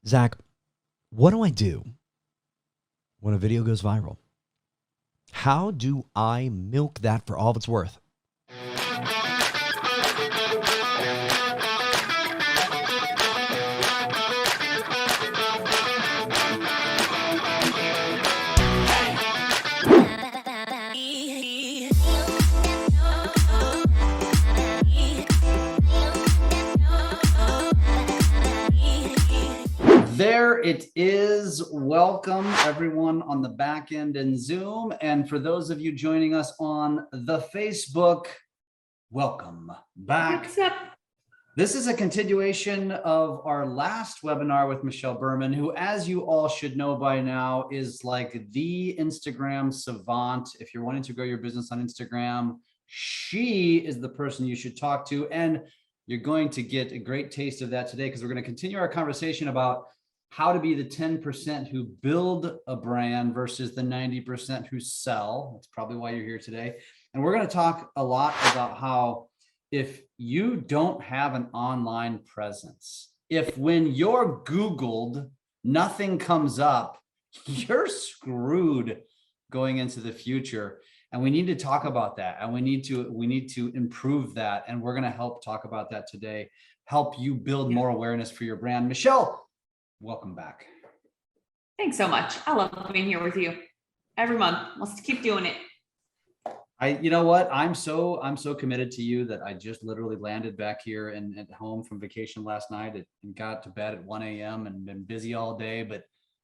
Zach, what do I do when a video goes viral? How do I milk that for all of it's worth? There it is. Welcome everyone on the back end in Zoom. And for those of you joining us on the Facebook, welcome back. What's up? This is a continuation of our last webinar with Michelle Berman, who, as you all should know by now, is like the Instagram savant. If you're wanting to grow your business on Instagram, she is the person you should talk to. And you're going to get a great taste of that today, because we're going to continue our conversation about how to be the 10% who build a brand versus the 90% who sell. That's probably why you're here today. And we're going to talk a lot about how if you don't have an online presence, if when you're Googled, nothing comes up, you're screwed going into the future. And we need to talk about that. And we need to improve that. And we're going to help talk about that today, help you build more awareness for your brand. Michelle, welcome back. Thanks so much. I love being here with you every month. Let's keep doing it. You know what? I'm so committed to you that I just literally landed back here and at home from vacation last night and got to bed at 1 a.m. and been busy all day, but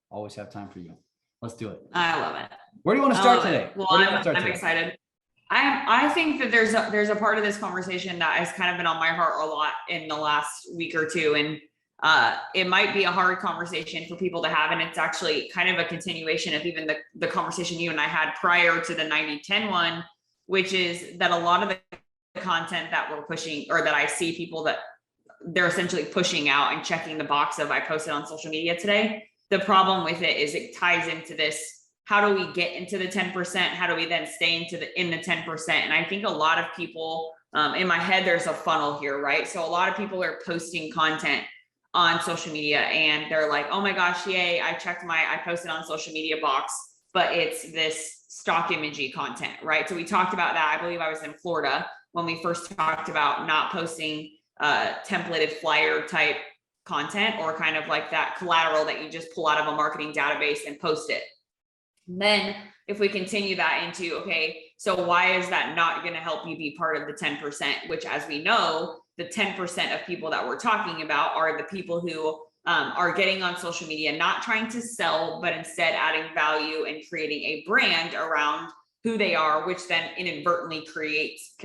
always have time for you. Let's do it. I love it. Where do you want to start today? Well, I'm excited. I think that there's a part of this conversation that has kind of been on my heart a lot in the last week or two. And it might be a hard conversation for people to have. And it's actually kind of a continuation of even the conversation you and I had prior to the 90-10 one, which is that a lot of the content that we're pushing, or that I see people that they're essentially pushing out and checking the box of I posted on social media today. The problem with it is it ties into this. How do we get into the 10%? How do we then stay in the 10%? And I think a lot of people, in my head, there's a funnel here, right? So a lot of people are posting content on social media and they're like, oh my gosh, yay, I posted on social media box, but it's this stock imagey content, right? So we talked about that. I believe I was in Florida when we first talked about not posting templated flyer type content, or kind of like that collateral that you just pull out of a marketing database and post it. And then if we continue that into, okay, so why is that not going to help you be part of the 10%, which, as we know, the 10% of people that we're talking about are the people who are getting on social media, not trying to sell, but instead adding value and creating a brand around who they are, which then inadvertently creates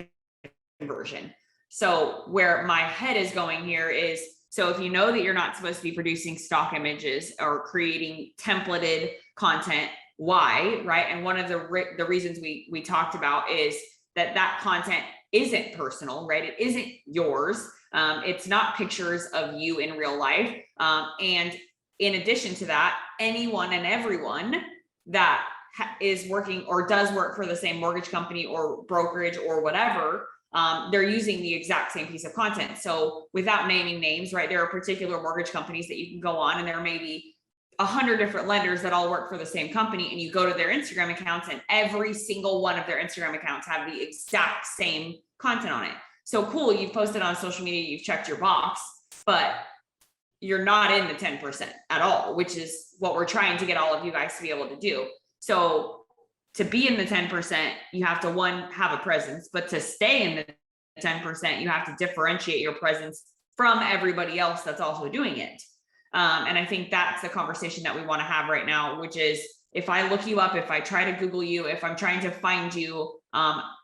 conversion. So where my head is going here is, so if you know that you're not supposed to be producing stock images or creating templated content, why, right? And one of the reasons we talked about is that content isn't personal, right? It isn't yours. It's not pictures of you in real life. And in addition to that, anyone and everyone that is working or does work for the same mortgage company or brokerage or whatever, they're using the exact same piece of content. So without naming names, right? There are particular mortgage companies that you can go on, and there may be 100 different lenders that all work for the same company, and you go to their Instagram accounts and every single one of their Instagram accounts have the exact same content on it. So cool, you've posted on social media, you've checked your box, but you're not in the 10% at all, which is what we're trying to get all of you guys to be able to do. So to be in the 10%, you have to, one, have a presence, but to stay in the 10%, you have to differentiate your presence from everybody else that's also doing it. And I think that's the conversation that we want to have right now, which is, if I look you up, if I try to Google you, if I'm trying to find you,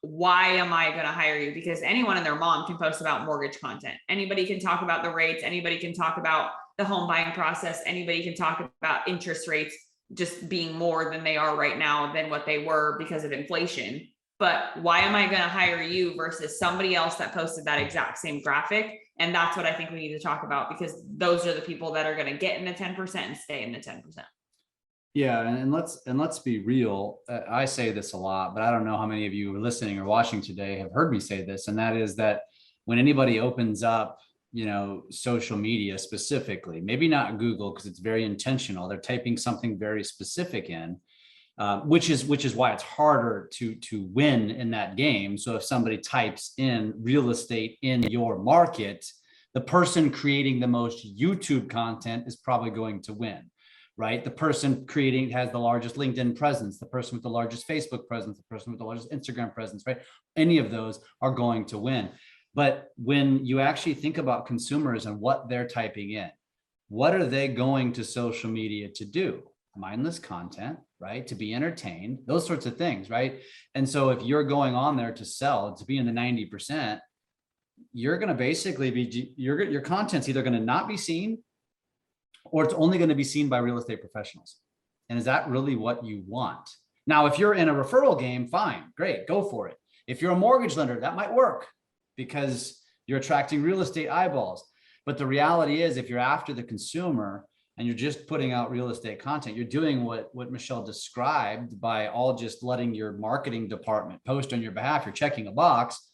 why am I going to hire you? Because anyone and their mom can post about mortgage content. Anybody can talk about the rates. Anybody can talk about the home buying process. Anybody can talk about interest rates just being more than they are right now than what they were because of inflation. But why am I going to hire you versus somebody else that posted that exact same graphic? And that's what I think we need to talk about, because those are the people that are going to get in the 10% and stay in the 10%. Yeah, and let's be real. I say this a lot, but I don't know how many of you listening or watching today have heard me say this, and that is that when anybody opens up social media specifically, maybe not Google, because it's very intentional. They're typing something very specific in, which is why it's harder to win in that game. So if somebody types in real estate in your market, the person creating the most YouTube content is probably going to win, right? The person creating has the largest LinkedIn presence, the person with the largest Facebook presence, the person with the largest Instagram presence, right? Any of those are going to win. But when you actually think about consumers and what they're typing in, what are they going to social media to do? Mindless content, right? To be entertained, those sorts of things, right? And so if you're going on there to sell, to be in the 90%, you're going to basically be, your content's either going to not be seen, or it's only going to be seen by real estate professionals. And is that really what you want? Now, if you're in a referral game, fine, great, go for it. If you're a mortgage lender, that might work because you're attracting real estate eyeballs. But the reality is, if you're after the consumer and you're just putting out real estate content, you're doing what Michelle described by all just letting your marketing department post on your behalf. You're checking a box.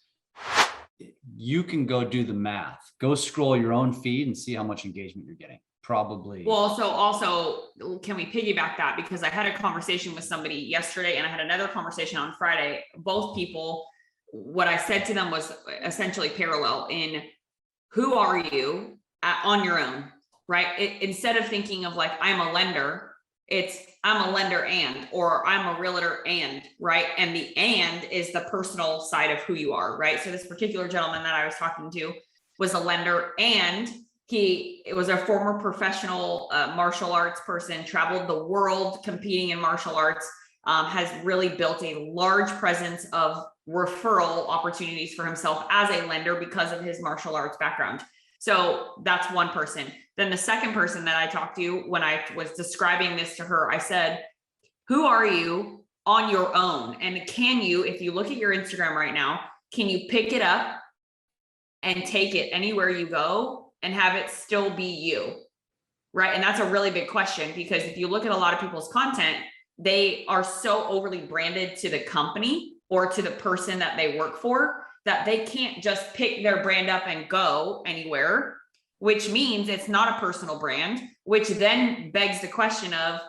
You can go do the math, go scroll your own feed and see how much engagement you're getting. Probably. Well, so also, can we piggyback that? Because I had a conversation with somebody yesterday and I had another conversation on Friday. Both people, what I said to them was essentially parallel in who are you on your own, right? Instead of thinking of like, I'm a lender, it's I'm a lender and, or I'm a realtor and, right? And the and is the personal side of who you are, right? So this particular gentleman that I was talking to was a lender, and it was a former professional martial arts person, traveled the world competing in martial arts, has really built a large presence of referral opportunities for himself as a lender because of his martial arts background. So that's one person. Then the second person that I talked to, when I was describing this to her, I said, who are you on your own? And can you, if you look at your Instagram right now, can you pick it up and take it anywhere you go and have it still be you? Right. And that's a really big question, because if you look at a lot of people's content, they are so overly branded to the company or to the person that they work for that they can't just pick their brand up and go anywhere, which means it's not a personal brand, which then begs the question of,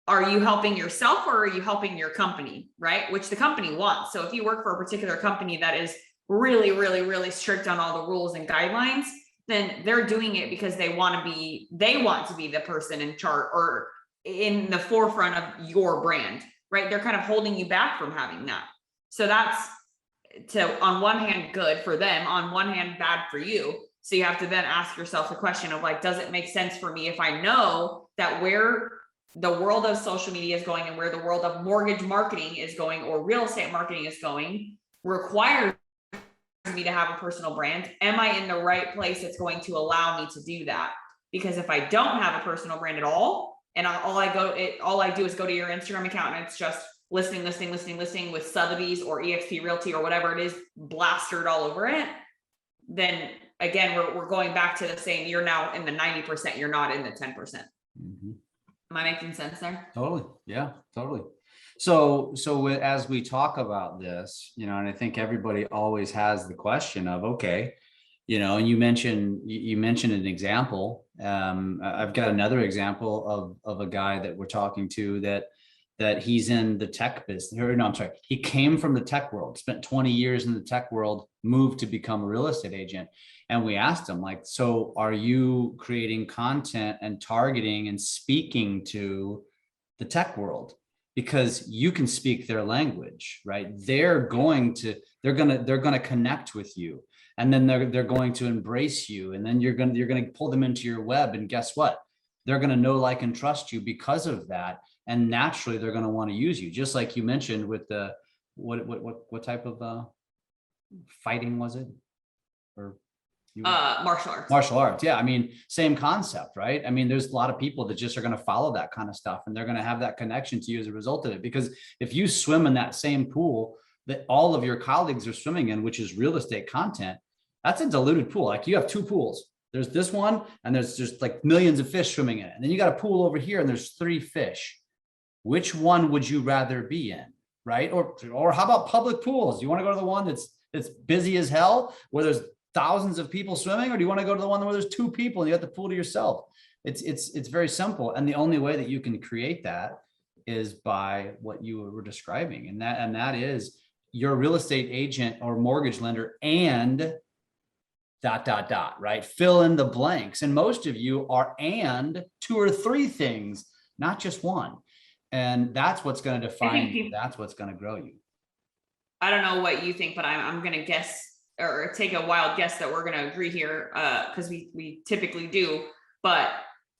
are you helping yourself or are you helping your company, right? Which the company wants. So if you work for a particular company that is really, really, really strict on all the rules and guidelines, then they're doing it because they want to be the person in charge or in the forefront of your brand, right? They're kind of holding you back from having that. So that's, on one hand, good for them, on one hand, bad for you. So you have to then ask yourself the question of like, does it make sense for me if I know that where the world of social media is going and where the world of mortgage marketing is going or real estate marketing is going requires me to have a personal brand? Am I in the right place that's going to allow me to do that? Because if I don't have a personal brand at all, and all I do is go to your Instagram account and it's just listing with Sotheby's or eXp Realty or whatever it is, plastered all over it, then again, we're going back to the same, you're now in the 90%, you're not in the 10%. Mm-hmm. Am I making sense there? Totally. Yeah, totally. So as we talk about this, and I think everybody always has the question of, okay, and you mentioned an example. I've got another example of a guy that we're talking to that he's in the tech business. Or no, I'm sorry. He came from the tech world, spent 20 years in the tech world, moved to become a real estate agent. And we asked him, like, so are you creating content and targeting and speaking to the tech world? Because you can speak their language, right? They're going to connect with you, and then they're going to embrace you, and then you're going to pull them into your web, and guess what? They're going to know, like, and trust you because of that, and naturally they're going to want to use you. Just like you mentioned with the what type of fighting was it? Or martial arts. Yeah. I mean, same concept, right? I mean, there's a lot of people that just are going to follow that kind of stuff, and they're going to have that connection to you as a result of it. Because if you swim in that same pool that all of your colleagues are swimming in, which is real estate content, that's a diluted pool. Like, you have two pools. There's this one, and there's just like millions of fish swimming in it. And then you got a pool over here and there's 3 fish. Which one would you rather be in? Right? Or how about public pools? You want to go to the one that's busy as hell, where there's thousands of people swimming, or do you want to go to the one where there's 2 people and you have the pool to yourself? It's very simple. And the only way that you can create that is by what you were describing. And that is you're a real estate agent or mortgage lender and ... right? Fill in the blanks. And most of you are and 2 or 3 things, not just one. And that's what's going to define you. That's what's going to grow you. I don't know what you think, but I'm going to guess or take a wild guess that we're going to agree here because we typically do. But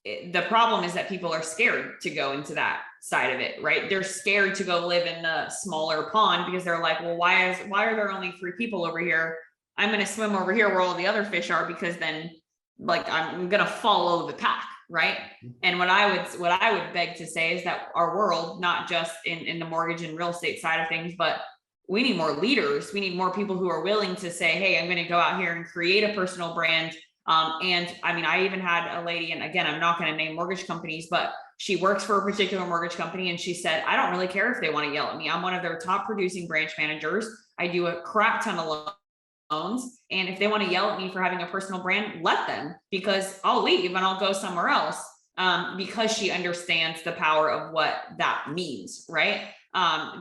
the problem is that people are scared to go into that side of it, right? They're scared to go live in the smaller pond because they're like, well, why are there only 3 people over here? I'm going to swim over here where all the other fish are, because then like I'm going to follow the pack. Right. And what I would beg to say is that our world, not just in the mortgage and real estate side of things, but we need more leaders. We need more people who are willing to say, hey, I'm going to go out here and create a personal brand. And I mean, I even had a lady, and again, I'm not going to name mortgage companies, but she works for a particular mortgage company. And she said, I don't really care if they want to yell at me. I'm one of their top producing branch managers. I do a crap ton of loans. And if they want to yell at me for having a personal brand, let them, because I'll leave and I'll go somewhere else. Because she understands the power of what that means, right?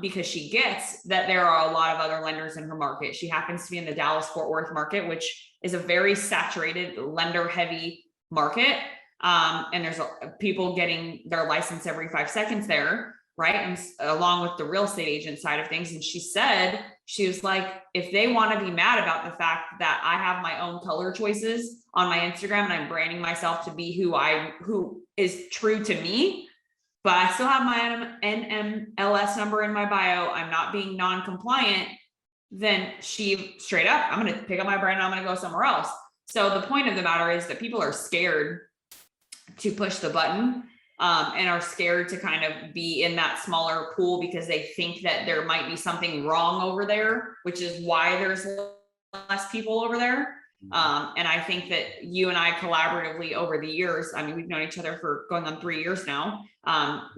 Because she gets that there are a lot of other lenders in her market. She happens to be in the Dallas-Fort Worth market, which is a very saturated lender heavy market. And there's people getting their license every 5 seconds there, right? And along with the real estate agent side of things. And she said, she was like, if they want to be mad about the fact that I have my own color choices on my Instagram and I'm branding myself to be who is true to me, but I still have my NMLS number in my bio, I'm not being non-compliant, then she straight up, I'm going to pick up my brand and I'm going to go somewhere else. So the point of the matter is that people are scared to push the button. And are scared to kind of be in that smaller pool because they think that there might be something wrong over there, which is why there's less people over there. And I think that you and I collaboratively over the years, I mean, we've known each other for going on 3 years now.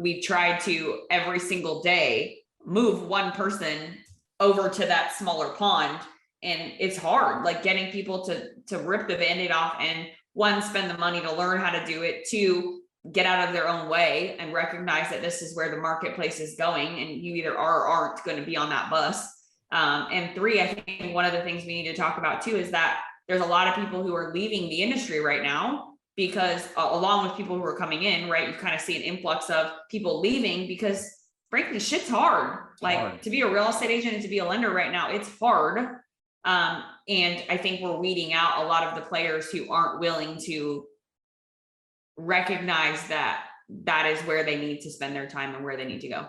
We've tried to every single day move one person over to that smaller pond. And it's hard, like getting people to rip the Band-Aid off and 1, spend the money to learn how to do it, 2, get out of their own way and recognize that this is where the marketplace is going and you either are or aren't going to be on that bus. And 3, I think one of the things we need to talk about too is that there's a lot of people who are leaving the industry right now because along with people who are coming in, right, you kind of see an influx of people leaving because frankly, shit's hard. To be a real estate agent and to be a lender right now, it's hard. And I think we're weeding out a lot of the players who aren't willing to recognize that that is where they need to spend their time and where they need to go.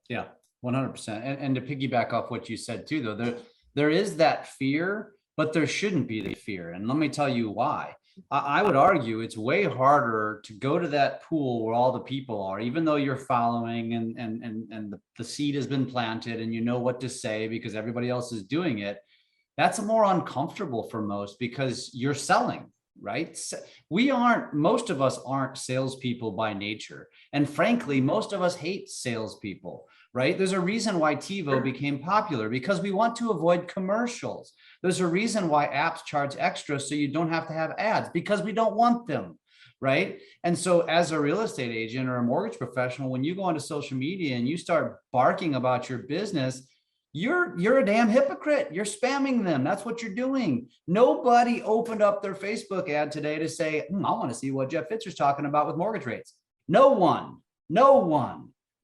Yeah, 100%. And to piggyback off what you said too, though, there is that fear, but there shouldn't be the fear. And let me tell you why. I would argue it's way harder to go to that pool where all the people are, even though you're following and the seed has been planted and you know what to say because everybody else is doing it. That's more uncomfortable for most because you're selling. Right? Most of us aren't salespeople by nature. And frankly, most of us hate salespeople, right? There's a reason why TiVo became popular because we want to avoid commercials. There's a reason why apps charge extra so you don't have to have ads because we don't want them, right? And so as a real estate agent or a mortgage professional, when you go onto social media and you start barking about your business, you're a damn hypocrite. You're spamming them. That's what you're doing. Nobody opened up their Facebook ad today to say, I want to see what Jeff Fitzer's talking about with mortgage rates. No one.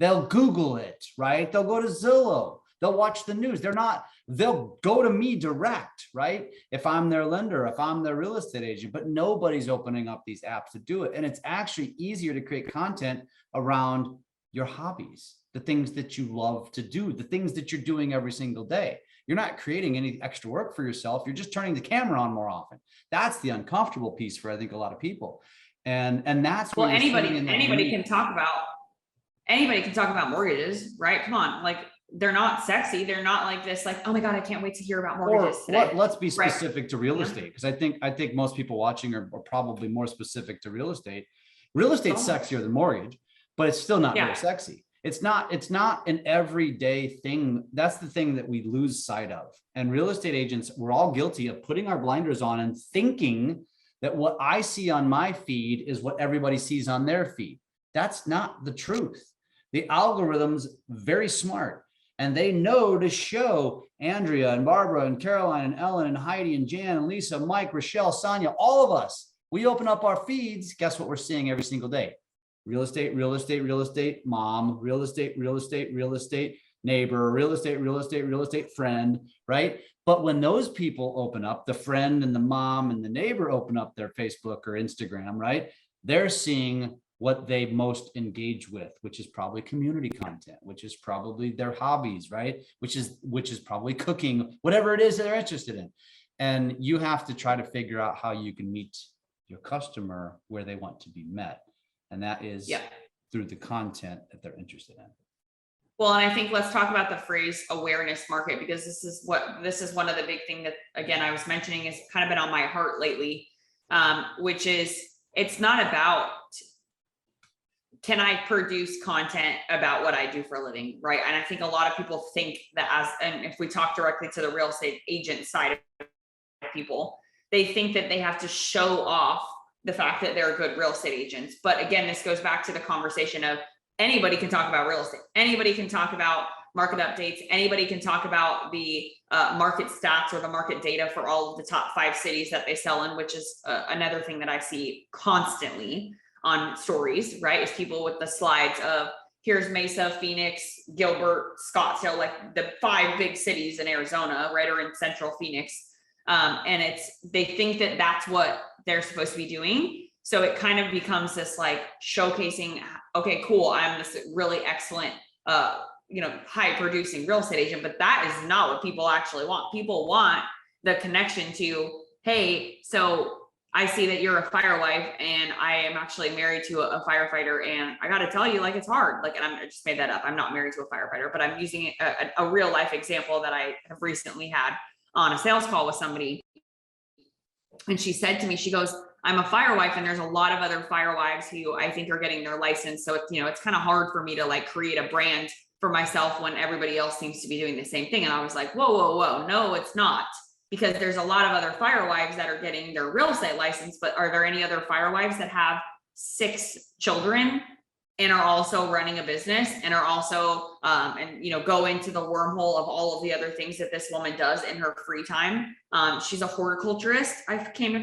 They'll Google it, right? They'll go to Zillow. They'll watch the news. They'll go to me direct, right? If I'm their lender, if I'm their real estate agent, but nobody's opening up these apps to do it. And it's actually easier to create content around your hobbies, the things that you love to do, the things that you're doing every single day. You're not creating any extra work for yourself. You're just turning the camera on more often. That's the uncomfortable piece for, I think, a lot of people. And that's well, anybody can talk about mortgages, right? Come on. Like they're not sexy. They're not like this, like, oh my God, I can't wait to hear about mortgages today. Let's be specific to real estate. Because I think most people watching are probably more specific to real estate. Real estate's sexier than mortgage, but it's still not very sexy. It's not an everyday thing. That's the thing that we lose sight of. And real estate agents, we're all guilty of putting our blinders on and thinking that what I see on my feed is what everybody sees on their feed. That's not the truth. The algorithm's very smart, and they know to show Andrea and Barbara and Caroline and Ellen and Heidi and Jan and Lisa, Mike, Rochelle, Sonia, all of us. We open up our feeds. Guess what we're seeing every single day? Real estate, real estate, real estate, mom, real estate, real estate, real estate, neighbor, real estate, real estate, real estate, friend, right? But when those people open up, the friend and the mom and the neighbor open up their Facebook or Instagram, right? They're seeing what they most engage with, which is probably community content, which is probably their hobbies, right? Which is probably cooking, whatever it is that they're interested in. And you have to try to figure out how you can meet your customer where they want to be met. And that is through the content that they're interested in. Well, and I think let's talk about the phrase awareness market, because this is one of the big thing that, again, I was mentioning is kind of been on my heart lately, which is it's not about, can I produce content about what I do for a living, right? And I think a lot of people think that and if we talk directly to the real estate agent side of people, they think that they have to show off the fact that they're good real estate agents. But again, this goes back to the conversation of anybody can talk about real estate. Anybody can talk about market updates. Anybody can talk about the market stats or the market data for all of the top 5 cities that they sell in, which is another thing that I see constantly on stories, right? Is people with the slides of here's Mesa, Phoenix, Gilbert, Scottsdale, like the 5 big cities in Arizona, right? Or in central Phoenix. And they think that that's what they're supposed to be doing. So it kind of becomes this like showcasing, okay, cool, I'm this really excellent, high producing real estate agent, but that is not what people actually want. People want the connection to, hey, so I see that you're a fire wife and I am actually married to a firefighter. And I got to tell you, like, it's hard. Like, and I just made that up. I'm not married to a firefighter, but I'm using a real life example that I have recently had on a sales call with somebody. And she said to me, she goes, I'm a fire wife and there's a lot of other fire wives who I think are getting their license. So it's, it's kind of hard for me to like create a brand for myself when everybody else seems to be doing the same thing. And I was like, whoa, whoa, whoa. No, it's not. Because there's a lot of other fire wives that are getting their real estate license, but are there any other fire wives that have 6 children and are also running a business and are also, go into the wormhole of all of the other things that this woman does in her free time. She's a horticulturist. I came to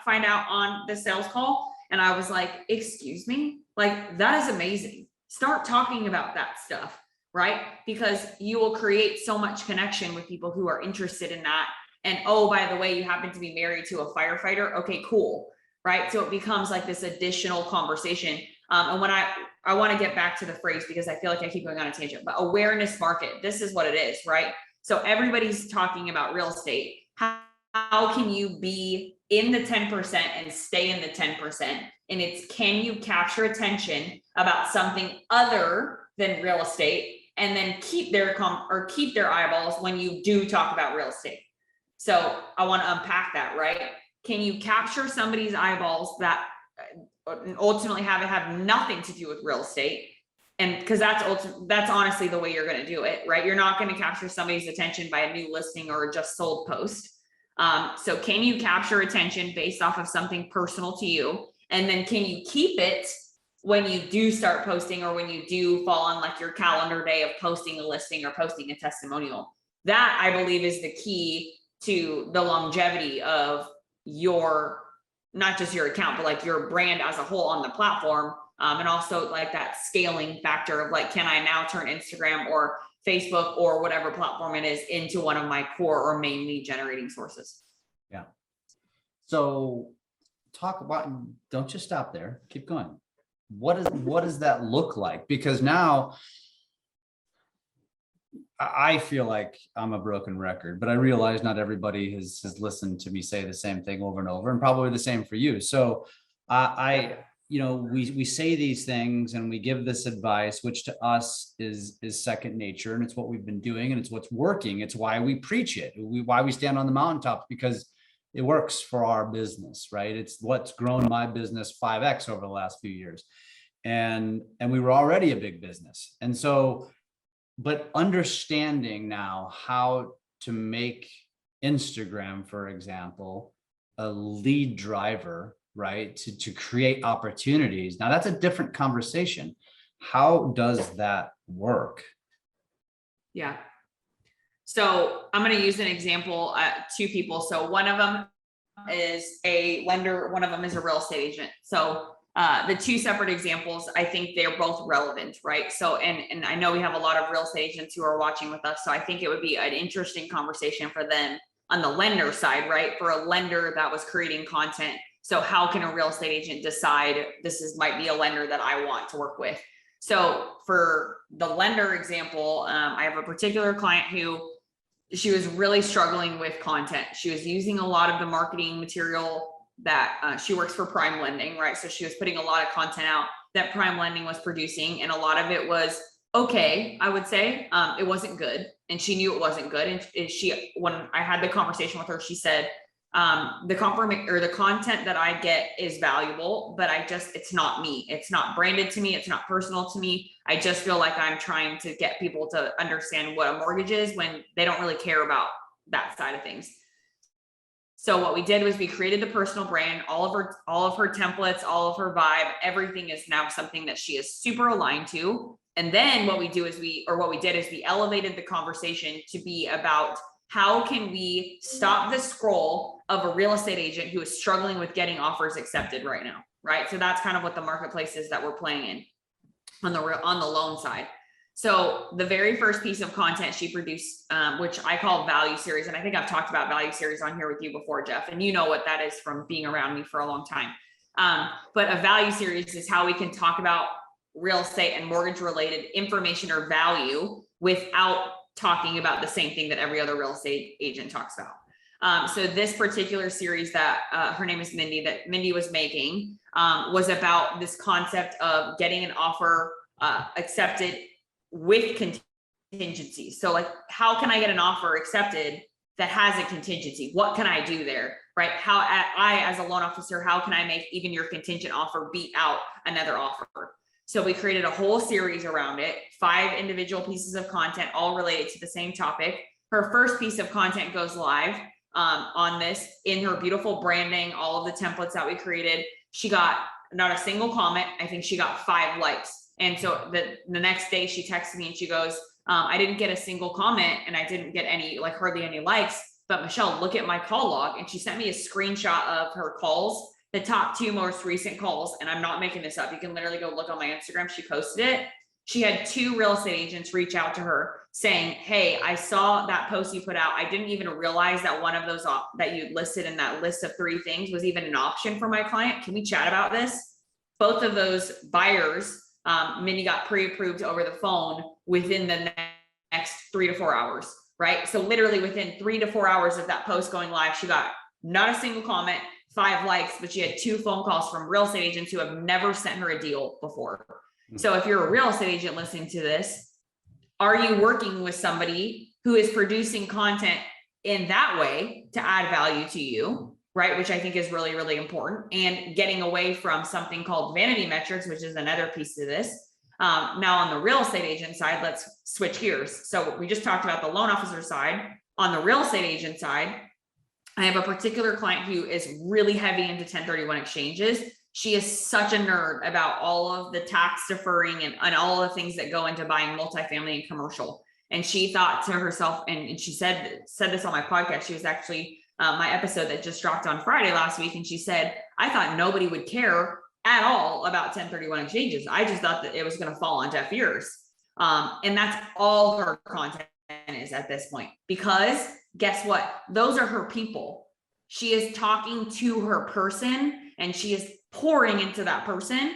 find out on the sales call. And I was like, excuse me, like, that is amazing. Start talking about that stuff, right? Because you will create so much connection with people who are interested in that. And, oh, by the way, you happen to be married to a firefighter. Okay, cool. Right. So it becomes like this additional conversation. And when I want to get back to the phrase, because I feel like I keep going on a tangent, but awareness market, this is what it is, right? So everybody's talking about real estate. How can you be in the 10% and stay in the 10%? And it's, can you capture attention about something other than real estate and then keep their eyeballs when you do talk about real estate? So I want to unpack that, right? Can you capture somebody's eyeballs that ultimately have nothing to do with real estate? And because that's honestly the way you're going to do it, right? You're not going to capture somebody's attention by a new listing or a just sold post. So can you capture attention based off of something personal to you? And then can you keep it when you do start posting, or when you do fall on like your calendar day of posting a listing or posting a testimonial? That, I believe, is the key to the longevity of your, not just your account, but like your brand as a whole on the platform. And also like that scaling factor of like, can I now turn Instagram or Facebook or whatever platform it is into one of my core or main lead generating sources? Yeah. So talk about, don't just stop there, keep going. What does that look like? Because now I feel like I'm a broken record, but I realize not everybody has listened to me say the same thing over and over, and probably the same for you. So we say these things and we give this advice, which to us is second nature, and it's what we've been doing and it's what's working. It's why we preach it. Why we stand on the mountaintops, because it works for our business, right? It's what's grown my business 5x over the last few years. and we were already a big business. And so, but understanding now how to make Instagram, for example, a lead driver, right? To create opportunities. Now that's a different conversation. How does that work? Yeah. So I'm going to use an example, two people. So one of them is a lender. One of them is a real estate agent. So the two separate examples, I think they're both relevant, right? So, and I know we have a lot of real estate agents who are watching with us. So I think it would be an interesting conversation for them on the lender side, right? For a lender that was creating content. So how can a real estate agent decide might be a lender that I want to work with? So for the lender example, I have a particular client who she was really struggling with content. She was using a lot of the marketing material that she works for Prime Lending, right? So she was putting a lot of content out that Prime Lending was producing, and a lot of it was okay, I would say. It wasn't good, and she knew it wasn't good. And she, when I had the conversation with her, she said, the content that I get is valuable, but it's not me. It's not branded to me. It's not personal to me. I just feel like I'm trying to get people to understand what a mortgage is when they don't really care about that side of things. So what we did was we created the personal brand, all of her templates, all of her vibe, everything is now something that she is super aligned to. And then what we did is we elevated the conversation to be about how can we stop the scroll of a real estate agent who is struggling with getting offers accepted right now, right? So that's kind of what the marketplace is that we're playing in on the loan side. So the very first piece of content she produced, which I call value series, and I think I've talked about value series on here with you before, Jeff, and you know what that is from being around me for a long time. But a value series is how we can talk about real estate and mortgage related information or value without talking about the same thing that every other real estate agent talks about. So this particular series that her name is Mindy, that Mindy was making, was about this concept of getting an offer accepted with contingencies. So like, how can I get an offer accepted that has a contingency? What can I do there, right? I, as a loan officer, how can I make even your contingent offer beat out another offer? So we created a whole series around it, 5 individual pieces of content, all related to the same topic. Her first piece of content goes live on this in her beautiful branding, all of the templates that we created. She got not a single comment. I think she got 5 likes. And so the next day she texted me and she goes, I didn't get a single comment and I didn't get hardly any likes, but Michelle, look at my call log. And she sent me a screenshot of her calls, the top 2 most recent calls. And I'm not making this up. You can literally go look on my Instagram. She posted it. She had 2 real estate agents reach out to her saying, hey, I saw that post you put out. I didn't even realize that one of those that you listed in that list of 3 things was even an option for my client. Can we chat about this? Both of those buyers, Mindy got pre-approved over the phone within the next 3 to 4 hours, right? So literally within 3 to 4 hours of that post going live, she got not a single comment, 5 likes, but she had 2 phone calls from real estate agents who have never sent her a deal before. So if you're a real estate agent listening to this, are you working with somebody who is producing content in that way to add value to you? Right, which I think is really, really important, and getting away from something called vanity metrics, which is another piece of this. Now on the real estate agent side, let's switch gears. So we just talked about the loan officer side. On the real estate agent side, I have a particular client who is really heavy into 1031 exchanges. She is such a nerd about all of the tax deferring and all the things that go into buying multifamily and commercial. And she thought to herself, and she said this on my podcast, she was actually my episode that just dropped on Friday last week. And she said, I thought nobody would care at all about 1031 exchanges. I just thought that it was going to fall on deaf ears. And that's all her content is at this point, because guess what? Those are her people. She is talking to her person and she is pouring into that person.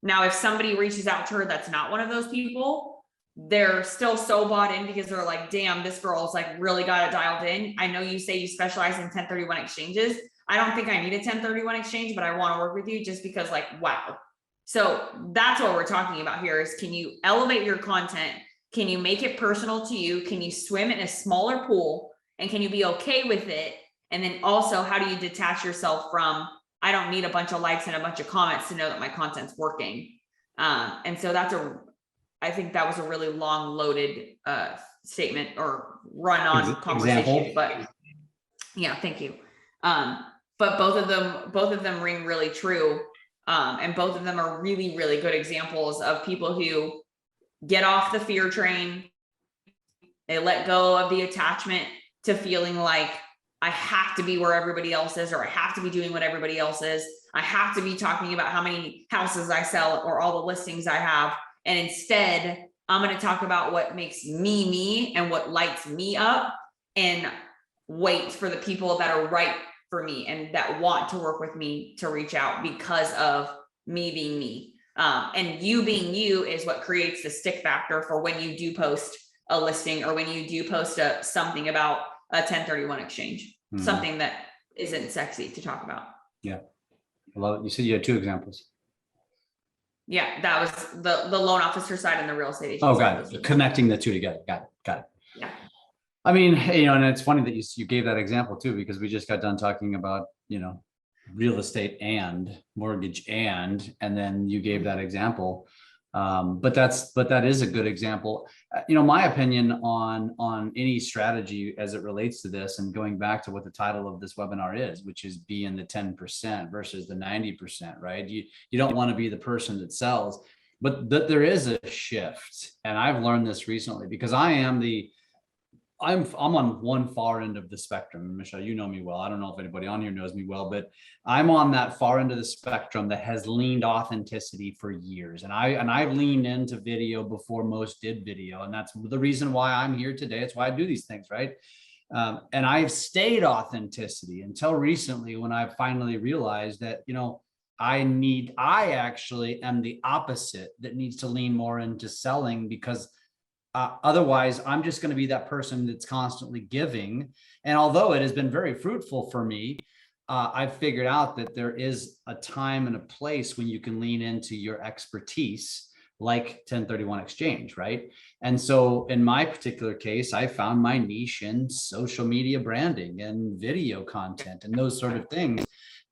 Now, if somebody reaches out to her that's not one of those people, they're still so bought in because they're like, damn, this girl's like really got it dialed in. I know you say you specialize in 1031 exchanges. I don't think I need a 1031 exchange, but I want to work with you just because, like, wow. So that's what we're talking about here is, can you elevate your content? Can you make it personal to you? Can you swim in a smaller pool? And can you be okay with it? And then also, how do you detach yourself from, I don't need a bunch of likes and a bunch of comments to know that my content's working? And so I think that was a really long loaded statement or run on conversation, but yeah, thank you. But both of them ring really true. And both of them are really, really good examples of people who get off the fear train. They let go of the attachment to feeling like I have to be where everybody else is, or I have to be doing what everybody else is. I have to be talking about how many houses I sell or all the listings I have. And instead, I'm going to talk about what makes me me and what lights me up, and wait for the people that are right for me and that want to work with me to reach out because of me being me. And you being you is what creates the stick factor for when you do post a listing or when you do post something about a 1031 exchange, something that isn't sexy to talk about. Yeah. I love it. You said you had 2 examples. Yeah, that was the loan officer side and the real estate agent. Oh, got it. Connecting the 2 together. Got it. Yeah. I mean, and it's funny that you gave that example too, because we just got done talking about, real estate and mortgage and then you gave that example. But that is a good example. My opinion on any strategy as it relates to this, and going back to what the title of this webinar is, which is be in the 10% versus the 90%, right? You don't want to be the person that sells, but there is a shift. And I've learned this recently because I'm on one far end of the spectrum. Michelle, you know me well. I don't know if anybody on here knows me well, but I'm on that far end of the spectrum that has leaned authenticity for years. And I've leaned into video before most did video. And that's the reason why I'm here today. It's why I do these things, right? And I've stayed authenticity until recently when I finally realized that, I actually am the opposite that needs to lean more into selling, because otherwise, I'm just going to be that person that's constantly giving. And although it has been very fruitful for me, I've figured out that there is a time and a place when you can lean into your expertise, like 1031 exchange, right? And so in my particular case, I found my niche in social media branding and video content and those sort of things.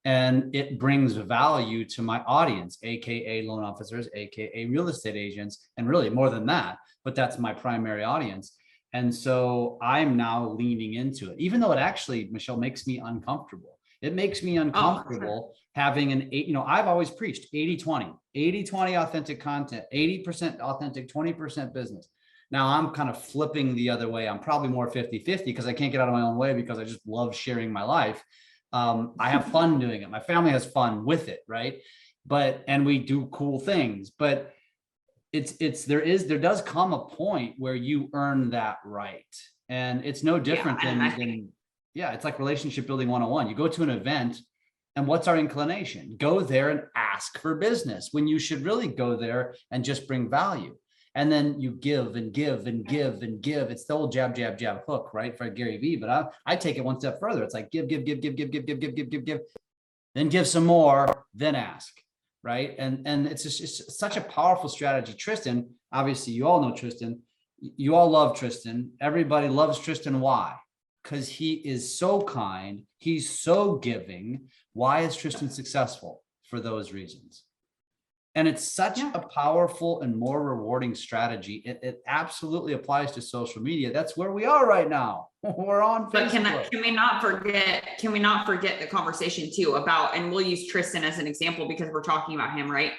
And it brings value to my audience, AKA loan officers, AKA real estate agents, and really more than that, but that's my primary audience. And so I'm now leaning into it, even though it actually, Michelle, makes me uncomfortable. It makes me uncomfortable having I've always preached 80-20 authentic content, 80% authentic, 20% business. Now I'm kind of flipping the other way. I'm probably more 50-50 because I can't get out of my own way, because I just love sharing my life. I have fun doing it. My family has fun with it. Right. And we do cool things, but there does come a point where you earn that right. And it's no different than it's like relationship building 101. You go to an event and what's our inclination? Go there and ask for business when you should really go there and just bring value. And then you give and give and give and give. It's the old jab, jab, jab, hook, right? For Gary Vee. But I take it one step further. It's like give, then give some more, then ask, right? And it's just such a powerful strategy. Tristan, obviously you all know Tristan. You all love Tristan. Everybody loves Tristan. Why? Because he is so kind. He's so giving. Why is Tristan successful? For those reasons. And it's such a powerful and more rewarding strategy. It absolutely applies to social media. That's where we are right now. We're on Facebook. But can we not forget the conversation too about, and we'll use Tristan as an example because we're talking about him, right?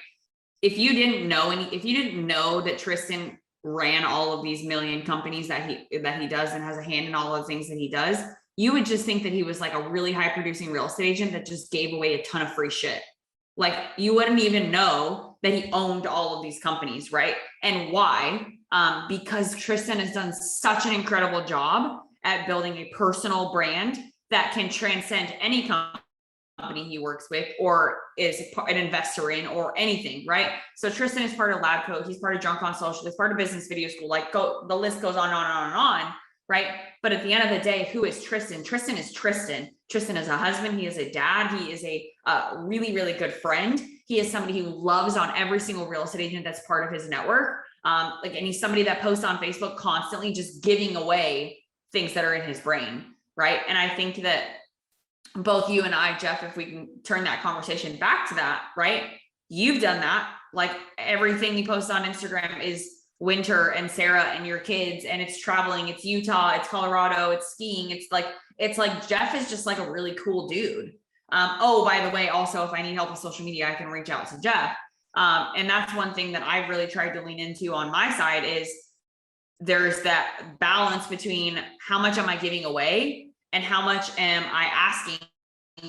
If you didn't know that Tristan ran all of these million companies that he does and has a hand in all of the things that he does, you would just think that he was like a really high producing real estate agent that just gave away a ton of free shit. Like you wouldn't even know that he owned all of these companies, right? And why? Because Tristan has done such an incredible job at building a personal brand that can transcend any company he works with or is an investor in or anything, right? So Tristan is part of LabCoat, he's part of Drunk on Social, he's part of Business Video School, the list goes on and on and on and on, right? But at the end of the day, who is Tristan? Tristan is Tristan. Tristan is a husband. He is a dad. He is a really, really good friend. He is somebody who loves on every single real estate agent that's part of his network. And he's somebody that posts on Facebook constantly, just giving away things that are in his brain, right? And I think that both you and I, Jeff, if we can turn that conversation back to that, right? You've done that. Like everything you post on Instagram is winter and Sarah and your kids, and it's traveling, it's Utah, it's Colorado, it's skiing. It's like Jeff is just like a really cool dude. Oh, by the way, also, if I need help with social media, I can reach out to Jeff. And that's one thing that I've really tried to lean into on my side is there's that balance between how much am I giving away and how much am I asking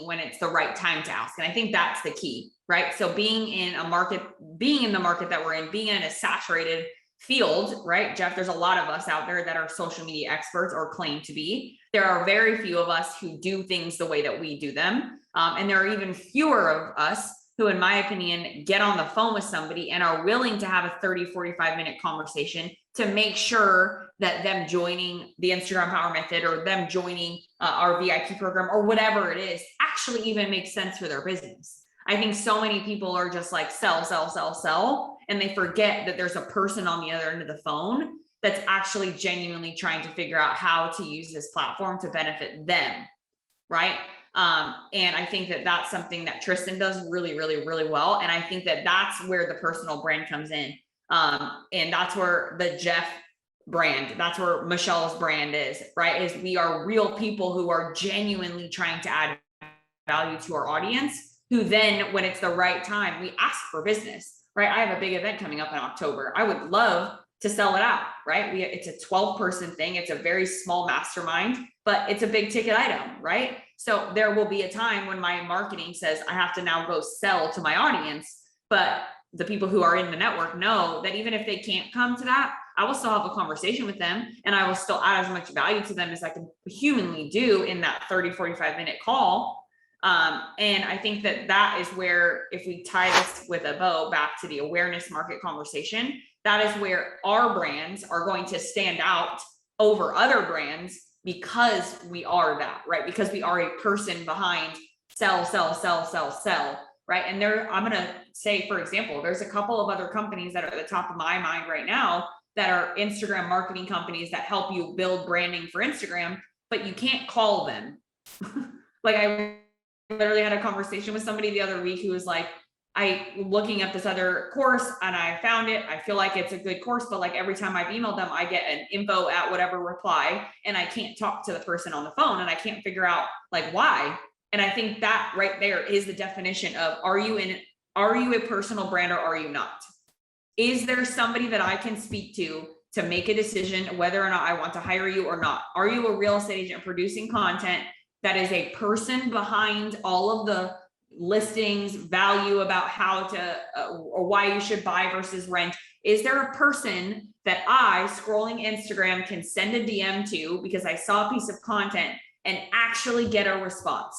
when it's the right time to ask. And I think that's the key, right? So being in the market that we're in, being in a saturated field, right? Jeff, there's a lot of us out there that are social media experts or claim to be. There are very few of us who do things the way that we do them. And there are even fewer of us who, in my opinion, get on the phone with somebody and are willing to have a 30, 45-minute conversation to make sure that them joining the Instagram Power Method or them joining our VIP program or whatever it is actually even makes sense for their business. I think so many people are just like sell, sell, sell, sell, and they forget that there's a person on the other end of the phone that's actually genuinely trying to figure out how to use this platform to benefit them, right? And I think that that's something that Tristan does really, really, really well. And I think that that's where the personal brand comes in. And that's where the Jeff brand, that's where Michelle's brand is, right? Is we are real people who are genuinely trying to add value to our audience, who then, when it's the right time, we ask for business, right? I have a big event coming up in October. I would love to sell it out, right? It's a 12-person thing. It's a very small mastermind, but it's a big ticket item, right? So there will be a time when my marketing says I have to now go sell to my audience, but the people who are in the network know that even if they can't come to that, I will still have a conversation with them and I will still add as much value to them as I can humanly do in that 30, 45-minute call. And I think that that is where, if we tie this with a bow back to the awareness market conversation, that is where our brands are going to stand out over other brands because we are that, right? Because we are a person behind sell, sell, sell, sell, sell, right? And I'm going to say, for example, there's a couple of other companies that are at the top of my mind right now that are Instagram marketing companies that help you build branding for Instagram, but you can't call them. Like I literally had a conversation with somebody the other week who was like, looking at this other course and I found it. I feel like it's a good course, but like every time I've emailed them, I get an info at whatever reply and I can't talk to the person on the phone and I can't figure out like why. And I think that right there is the definition of, are you a personal brand or are you not? Is there somebody that I can speak to make a decision whether or not I want to hire you or not? Are you a real estate agent producing content that is a person behind all of the listings, value about how to or why you should buy versus rent? Is there a person that I, scrolling Instagram, can send a DM to because I saw a piece of content and actually get a response?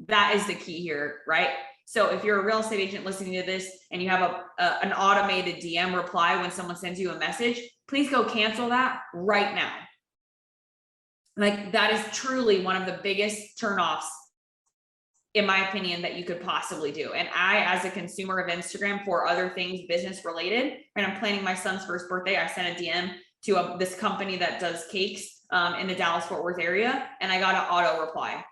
That is the key here, right? So if you're a real estate agent listening to this and you have an automated DM reply when someone sends you a message, please go cancel that right now. Like that is truly one of the biggest turnoffs, in my opinion, that you could possibly do. And I, as a consumer of Instagram for other things business related, and I'm planning my son's first birthday, I sent a DM to this company that does cakes in the Dallas-Fort Worth area, and I got an auto reply.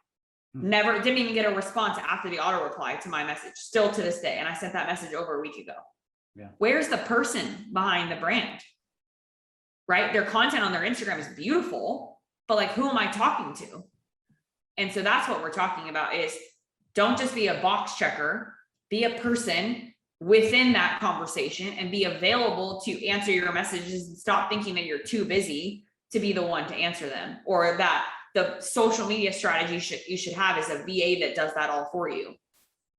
Didn't even get a response after the auto reply to my message, still to this day. And I sent that message over a week ago. Yeah. Where's the person behind the brand? Right? Their content on their Instagram is beautiful, but like, who am I talking to? And so that's what we're talking about is, don't just be a box checker, be a person within that conversation and be available to answer your messages and stop thinking that you're too busy to be the one to answer them, or that the social media strategy you should have is a VA that does that all for you.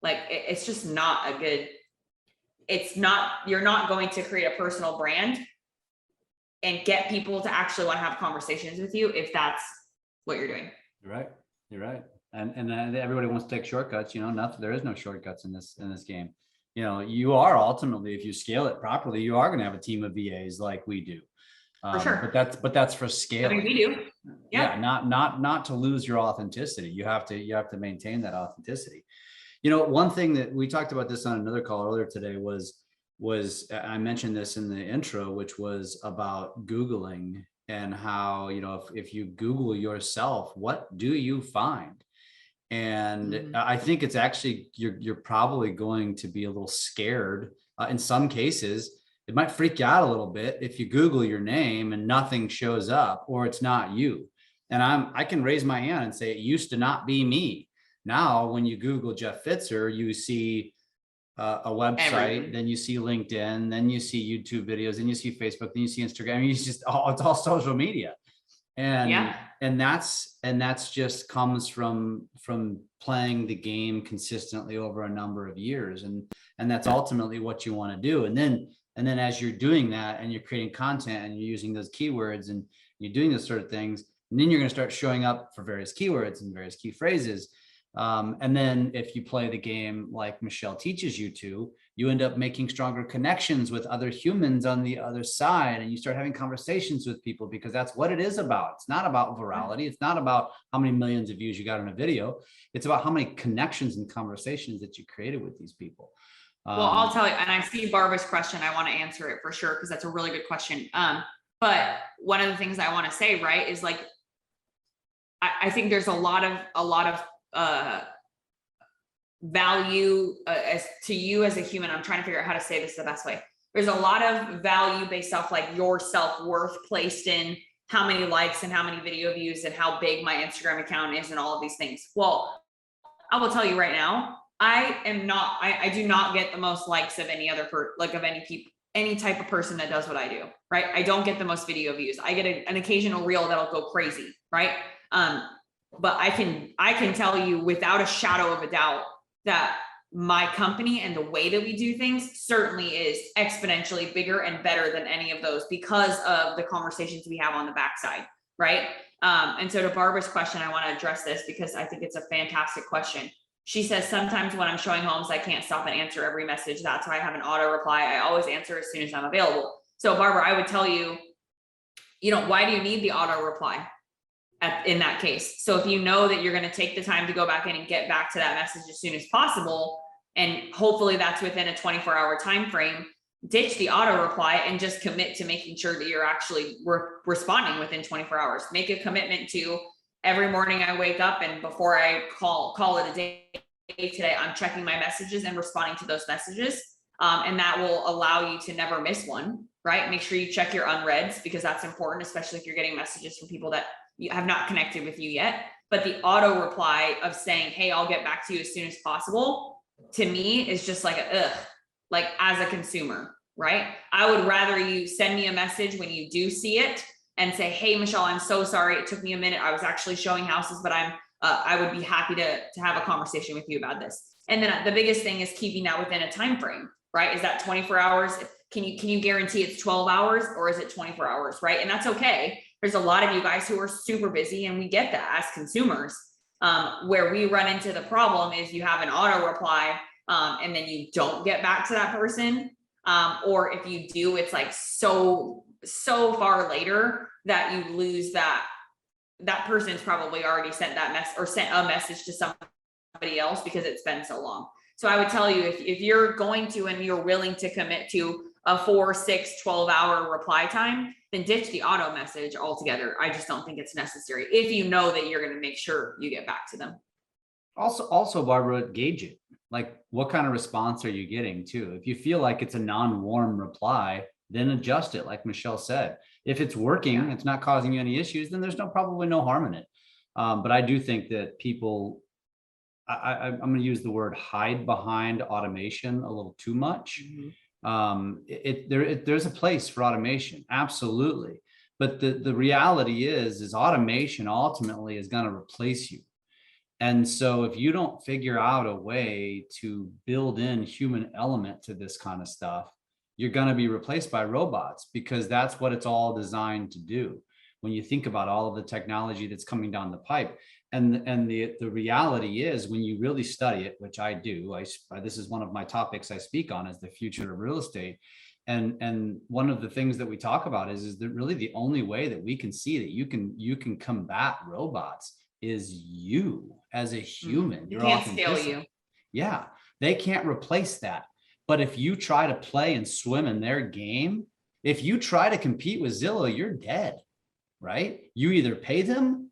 Like it's just not a good, you're not going to create a personal brand and get people to actually want to have conversations with you if that's what you're doing. You're right. And everybody wants to take shortcuts, there is no shortcuts in this game. You are ultimately, if you scale it properly, you are going to have a team of VAs like we do. For sure. But that's for scaling. I mean, we do. Yeah. Not to lose your authenticity. You have to maintain that authenticity. One thing that we talked about this on another call earlier today was I mentioned this in the intro, which was about Googling and how, if you Google yourself, what do you find? And I think it's actually, you're probably going to be a little scared In some cases, it might freak you out a little bit if you Google your name and nothing shows up, or it's not you. And I can raise my hand and say, it used to not be me. Now, when you Google Jeff Fitzer, you see a website, Everything. then you see LinkedIn, then you see YouTube videos, then you see Facebook, then you see Instagram. I mean, it's all social media. And that's just comes from playing the game consistently over a number of years. And that's ultimately what you want to do. And then as you're doing that and you're creating content and you're using those keywords and you're doing those sort of things, and then you're going to start showing up for various keywords and various key phrases. And then if you play the game like Michelle teaches you to, you end up making stronger connections with other humans on the other side. And you start having conversations with people, because that's what it is about. It's not about virality. It's not about how many millions of views you got on a video. It's about how many connections and conversations that you created with these people. Well, I'll tell you, and I see Barbara's question. I want to answer it for sure, because that's a really good question. But one of the things I want to say, right, is like, I think there's a lot of value as to you as a human. I'm trying to figure out how to say this the best way. There's a lot of value based off like your self-worth placed in how many likes and how many video views and how big my Instagram account is and all of these things. Well, I will tell you right now, I do not get the most likes of any other any type of person that does what I do, right? I don't get the most video views. I get an occasional reel that'll go crazy, right? But I can tell you without a shadow of a doubt that my company and the way that we do things certainly is exponentially bigger and better than any of those, because of the conversations we have on the backside, right? And so to Barbara's question, I want to address this because I think it's a fantastic question. She says, sometimes when I'm showing homes, I can't stop and answer every message. That's why I have an auto reply. I always answer as soon as I'm available. So Barbara, I would tell you, why do you need the auto reply in that case? So if you know that you're going to take the time to go back in and get back to that message as soon as possible, and hopefully that's within a 24-hour time frame, ditch the auto reply and just commit to making sure that you're actually responding within 24 hours. Make a commitment to every morning I wake up and before I call it a day today, I'm checking my messages and responding to those messages. And that will allow you to never miss one, right? Make sure you check your unreads, because that's important, especially if you're getting messages from people that you have not connected with you yet. But the auto reply of saying, hey, I'll get back to you as soon as possible, to me is just like like as a consumer, right? I would rather you send me a message when you do see it and say, hey, Michelle, I'm so sorry. It took me a minute. I was actually showing houses, but I would be happy to have a conversation with you about this. And then the biggest thing is keeping that within a time frame, right? Is that 24 hours? Can you guarantee it's 12 hours or is it 24 hours, right? And that's okay. There's a lot of you guys who are super busy, and we get that as consumers. Where we run into the problem is you have an auto reply and then you don't get back to that person. Or if you do, it's like so far later that you lose that person's probably already sent sent a message to somebody else because it's been so long. So I would tell you, if you're going to and you're willing to commit to a 4, 6, 12-hour reply time, then ditch the auto message altogether. I just don't think it's necessary if you know that you're going to make sure you get back to them. Also, Barbara, gauge it. Like, what kind of response are you getting too? If you feel like it's a non-warm reply, then adjust it. Like Michelle said, if it's working, it's not causing you any issues, then there's probably no harm in it. But I do think that people, I'm going to use the word hide behind automation a little too much. There's a place for automation, absolutely. But the reality is automation ultimately is going to replace you. And so if you don't figure out a way to build in human element to this kind of stuff, you're going to be replaced by robots, because that's what it's all designed to do. When you think about all of the technology that's coming down the pipe, and the reality is, when you really study it, which I do, this is one of my topics I speak on, is the future of real estate. And one of the things that we talk about is that really the only way that we can see that you can combat robots is you as a human. You can't scale you. Yeah, they can't replace that. But if you try to play and swim in their game, if you try to compete with Zillow, you're dead, right? You either pay them,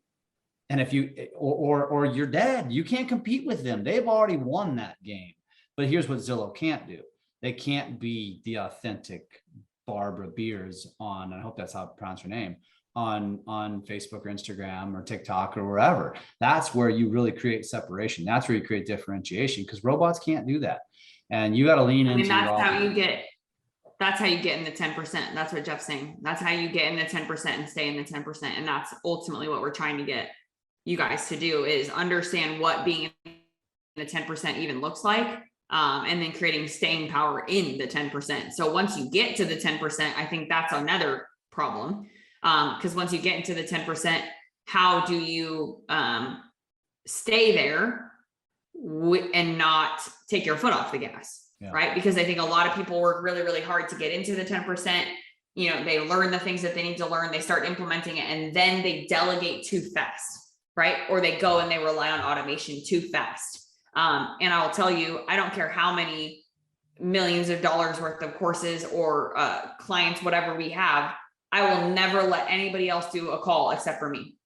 and if you or you're dead. You can't compete with them. They've already won that game. But here's what Zillow can't do. They can't be the authentic Barbara Beers on, I hope that's how I pronounce her name, on Facebook or Instagram or TikTok or wherever. That's where you really create separation. That's where you create differentiation, because robots can't do that. And you got to lean into that's your how you get, that's how you get in the 10%. That's what Jeff's saying. That's how you get in the 10% and stay in the 10%. And that's ultimately what we're trying to get you guys to do, is understand what being in the 10% even looks like. And then creating staying power in the 10%. So once you get to the 10%, I think that's another problem. Because once you get into the 10%, how do you stay there and not take your foot off the gas? Yeah. Right? Because I think a lot of people work really, really hard to get into the 10%. You know, they learn the things that they need to learn, they start implementing it, and then they delegate too fast, right? Or they go and they rely on automation too fast. And I'll tell you, I don't care how many millions of dollars worth of courses or clients, whatever we have, I will never let anybody else do a call except for me,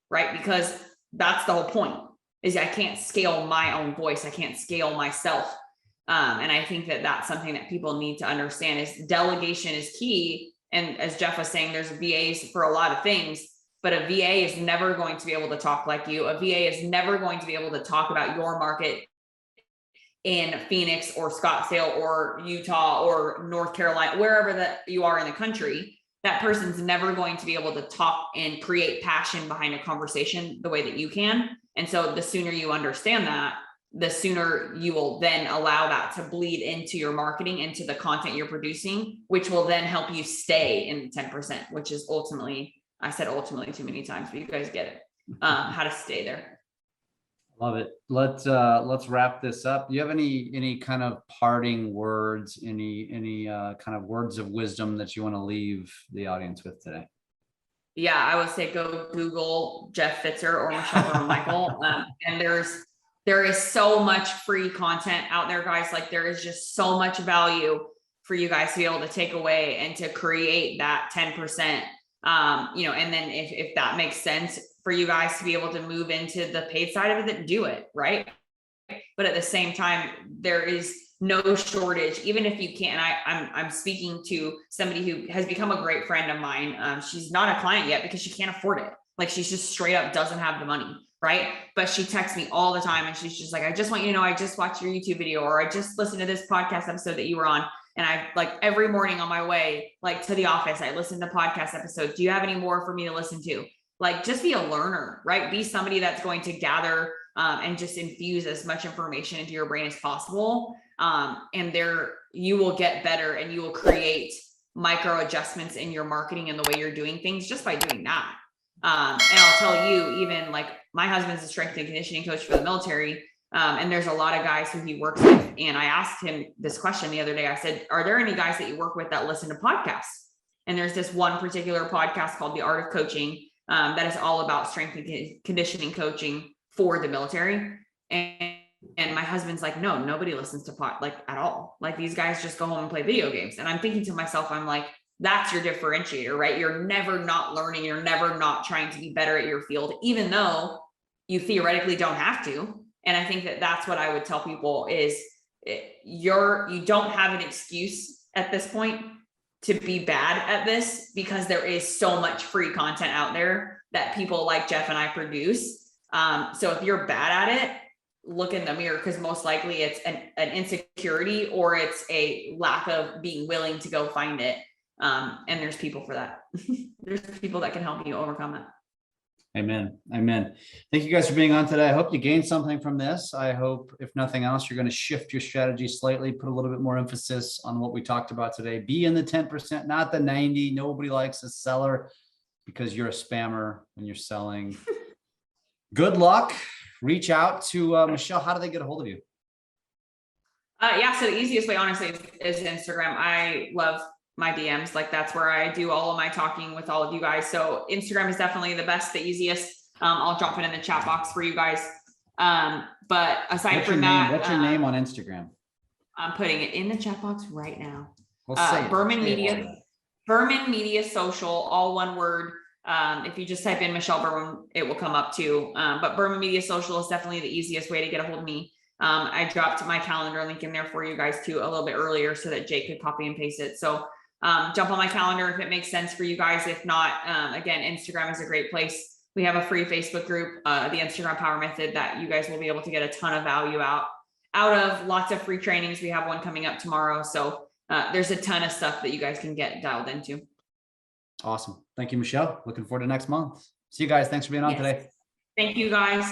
right? Because that's the whole point, is I can't scale my own voice. I can't scale myself. And I think that that's something that people need to understand, is delegation is key. And as Jeff was saying, there's VAs for a lot of things, but a VA is never going to be able to talk like you. A VA is never going to be able to talk about your market in Phoenix or Scottsdale or Utah or North Carolina, wherever that you are in the country. That person's never going to be able to talk and create passion behind a conversation the way that you can. And so the sooner you understand that, the sooner you will then allow that to bleed into your marketing, into the content you're producing, which will then help you stay in the 10%, which is ultimately, I said ultimately too many times, but you guys get it, how to stay there. Love it. Let's wrap this up. Do you have any kind of parting words, any kind of words of wisdom that you want to leave the audience with today? Yeah, I would say go Google Jeff Fitzer or Michelle Michael. And there is so much free content out there, guys. Like, there is just so much value for you guys to be able to take away and to create that 10%. You know, and then if that makes sense for you guys to be able to move into the paid side of it, then do it, right? But at the same time, there is no shortage, even if you can't. I'm speaking to somebody who has become a great friend of mine. She's not a client yet because she can't afford it. Like, she's just straight up doesn't have the money, right? But she texts me all the time and she's just like, I just want you to know, I just watched your YouTube video, or I just listened to this podcast episode that you were on. And I, like, every morning on my way, like, to the office, I listen to podcast episodes. Do you have any more for me to listen to? Like, just be a learner, right? Be somebody that's going to gather and just infuse as much information into your brain as possible. And there, you will get better, and you will create micro adjustments in your marketing and the way you're doing things just by doing that. And I'll tell you, even like, my husband's a strength and conditioning coach for the military. And there's a lot of guys who he works with. And I asked him this question the other day. I said, are there any guys that you work with that listen to podcasts? And there's this one particular podcast called The Art of Coaching that is all about strength and conditioning coaching for the military. And my husband's like, no, nobody listens to like, at all. Like, these guys just go home and play video games. And I'm thinking to myself, I'm like, that's your differentiator, right? You're never not learning. You're never not trying to be better at your field, even though you theoretically don't have to. And I think that that's what I would tell people is you don't have an excuse at this point to be bad at this, because there is so much free content out there that people like Jeff and I produce. So if you're bad at it, look in the mirror, because most likely it's an insecurity, or it's a lack of being willing to go find it. And there's people for that. There's people that can help you overcome that. Amen. Amen. Thank you guys for being on today. I hope you gained something from this. I hope, if nothing else, you're going to shift your strategy slightly, put a little bit more emphasis on what we talked about today. Be in the 10%, not the 90. Nobody likes a seller because you're a spammer when you're selling. Good luck. Reach out to Michelle. How do they get a hold of you? Yeah. So the easiest way, honestly, is Instagram. I love my DMs. Like, that's where I do all of my talking with all of you guys. So Instagram is definitely the best, the easiest. I'll drop it in the chat box for you guys. But aside from that, what's your name on Instagram? I'm putting it in the chat box right now. Well, Berman Media Social, all one word. If you just type in Michelle Berman, it will come up too. But Berman Media Social is definitely the easiest way to get a hold of me. I dropped my calendar link in there for you guys too a little bit earlier so that Jake could copy and paste it. So jump on my calendar if it makes sense for you guys. If not, again, Instagram is a great place. We have a free Facebook group, the Instagram Power Method, that you guys will be able to get a ton of value out of. Lots of free trainings. We have one coming up tomorrow. So there's a ton of stuff that you guys can get dialed into. Awesome. Thank you, Michelle. Looking forward to next month. See you guys. Thanks for being on today. Thank you guys.